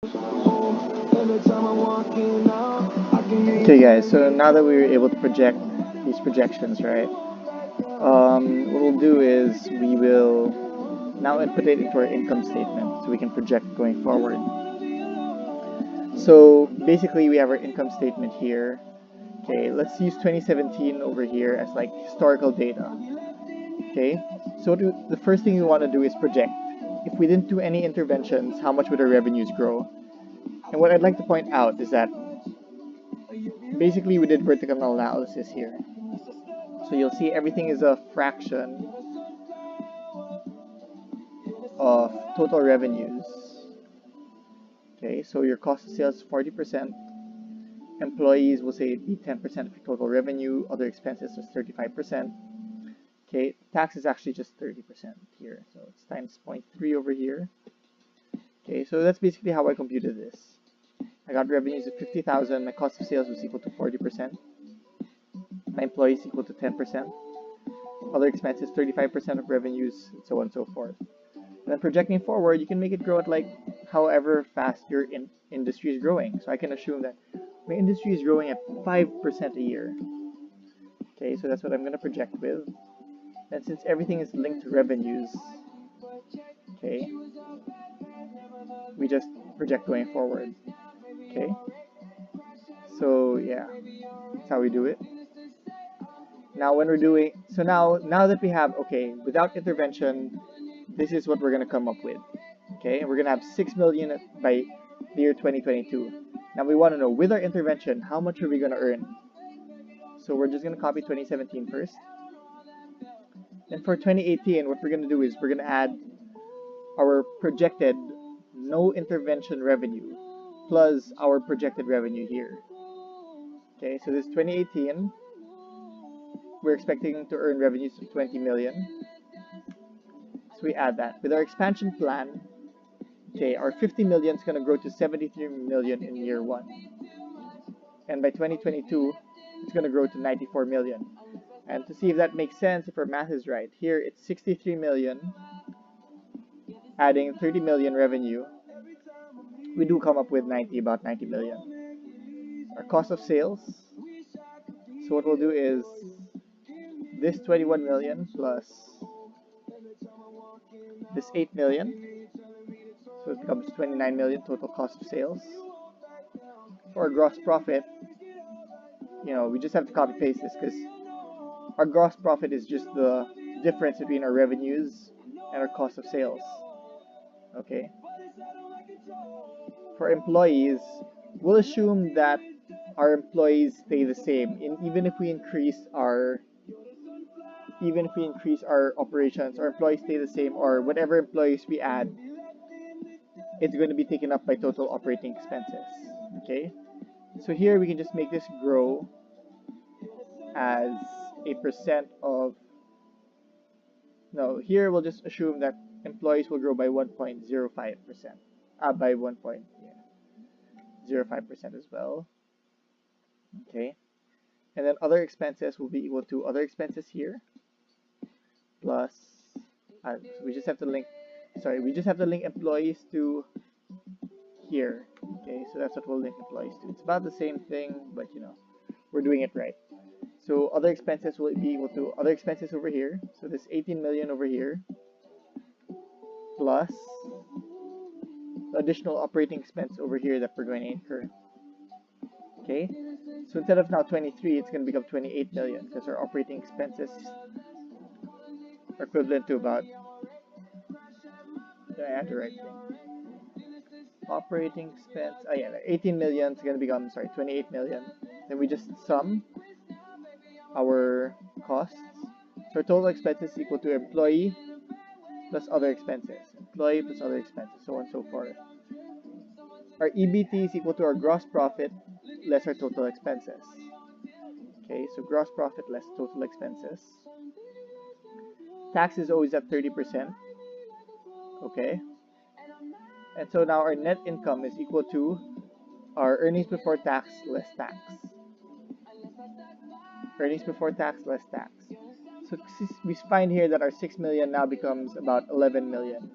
Okay guys, so now that we were able to project these projections, right? What we'll do is we will now input it into our income statement so we can project going forward. So basically we have our income statement here. Okay, let's use 2017 over here as like historical data. Okay, so the first thing we want to do is project. If we didn't do any interventions, how much would our revenues grow? And what I'd like to point out is that basically we did vertical analysis here. So you'll see everything is a fraction of total revenues. Okay, so your cost of sales is 40%. Employees will say be 10% of your total revenue. Other expenses is 35%. Okay, tax is actually just 30% here. So it's times 0.3 over here. Okay, so that's basically how I computed this. I got revenues of 50,000. My cost of sales was equal to 40%. My employees equal to 10%. Other expenses 35% of revenues, and so on and so forth. And then projecting forward, you can make it grow at like however fast your industry is growing. So I can assume that my industry is growing at 5% a year. Okay, so that's what I'm going to project with. And since everything is linked to revenues, okay, we just project going forward. Okay, so yeah, that's how we do it. Now when we're doing, so now that we have, okay, without intervention, this is what we're going to come up with. Okay, and we're going to have 6 million by the year 2022. Now we want to know, with our intervention, how much are we going to earn? So we're just going to copy 2017 first. And for 2018, what we're going to do is we're going to add our projected no intervention revenue plus our projected revenue here. Okay, so this 2018, we're expecting to earn revenues of 20 million. So we add that. With our expansion plan, okay, our 50 million is going to grow to 73 million in year 1. And by 2022, it's going to grow to 94 million. And to see if that makes sense, if our math is right, here it's 63 million, adding 30 million revenue, we do come up with about 90 million. Our cost of sales, so what we'll do is this 21 million plus this 8 million, so it becomes 29 million total cost of sales. For our gross profit, you know, we just have to copy paste this because our gross profit is just the difference between our revenues and our cost of sales. Okay. For employees, we'll assume that our employees stay the same, even if we increase our operations, our employees stay the same, or whatever employees we add, it's going to be taken up by total operating expenses. Okay, so here we can just make this grow as a percent of, no, here we'll just assume that employees will grow by 1.05%, by 1.05% as well. Okay, and then other expenses will be equal to other expenses here plus we just have to link employees to here. Okay, so that's what we'll link employees to. It's about the same thing, but you know, we're doing it right. So other expenses will be equal to other expenses over here, so this 18 million over here plus the additional operating expense over here that we're going to incur. Okay, so instead of now 23, it's going to become 28 million because our operating expenses are equivalent to about, did I add the right thing? Operating expense, 18 million is going to become, 28 million. Then we just sum our costs. So our total expenses is equal to employee plus other expenses, employee plus other expenses, so on and so forth. Our EBT is equal to our gross profit less our total expenses. Okay, so gross profit less total expenses. Tax is always at 30%. Okay. And so now our net income is equal to our earnings before tax less tax. Earnings before tax less tax. So we find here that our 6 million now becomes about 11 million.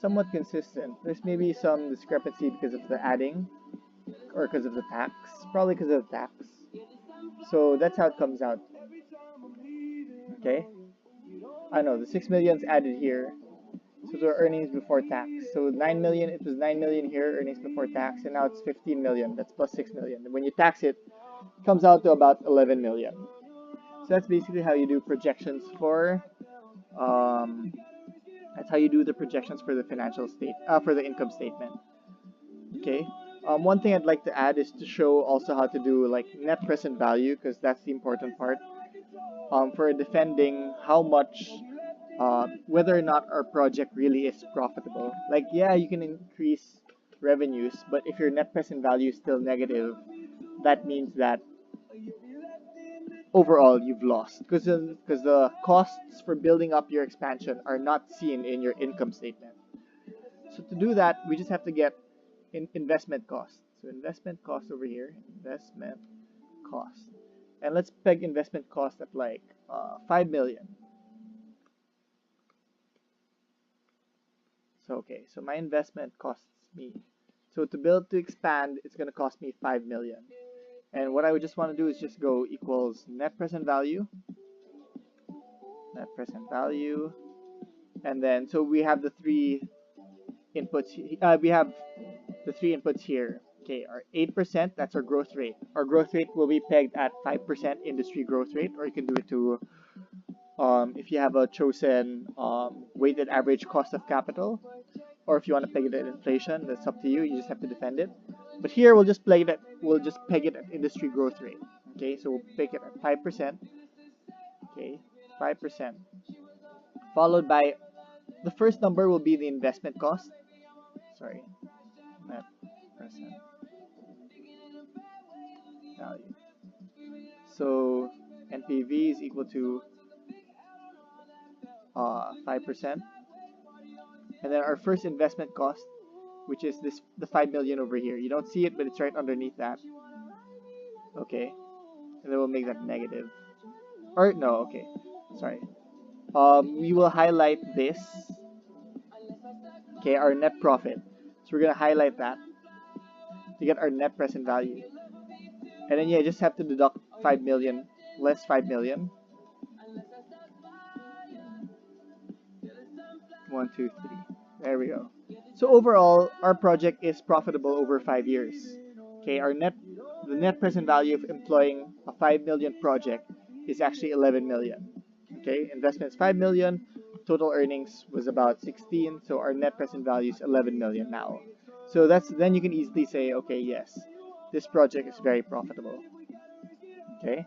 somewhat consistent. There's maybe some discrepancy because of the adding or because of the tax. Probably because of the tax. So that's how it comes out. Okay? I know the 6 million's added here. So the earnings before tax. So 9 million, it was 9 million here, earnings before tax, and now it's 15 million. That's plus 6 million. And when you tax it, it comes out to about 11 million. So that's basically how you do projections for that's how you do the projections for the financial state for the income statement. Okay. One thing I'd like to add is to show also how to do like net present value, because that's the important part. For defending how much whether or not our project really is profitable. Like, yeah, you can increase revenues, but if your net present value is still negative, that means that overall you've lost, because the costs for building up your expansion are not seen in your income statement. So to do that, we just have to get investment cost. So investment cost over here, investment cost, and let's peg investment cost at like 5 million. So okay, so my investment costs me. So to expand, it's going to cost me 5 million. And what I would just want to do is just go equals net present value, and then so we have the three inputs. We have the three inputs here. Okay, our 8%, that's our growth rate. Our growth rate will be pegged at 5% industry growth rate, or you can do it to if you have a chosen weighted average cost of capital, or if you want to peg it at inflation, that's up to you. You just have to defend it. But here we'll just peg it at industry growth rate. Okay, so we'll peg it at 5%. Okay, 5%. Followed by the first number will be the investment cost. Sorry, net present value. So NPV is equal to 5%. And then our first investment cost, which is the 5 million over here. You don't see it, but it's right underneath that. Okay. And then we'll make that negative. Or no, okay. Sorry. We will highlight this. Okay, our net profit. So we're gonna highlight that to get our net present value. And then yeah, just have to deduct 5 million less 5 million. 1, 2, 3. There we go. So overall, our project is profitable over 5 years. Okay, the net present value of employing a 5 million project is actually 11 million. Okay, investment is 5 million, total earnings was about 16, so our net present value is 11 million now. So then you can easily say, okay, yes, this project is very profitable. Okay.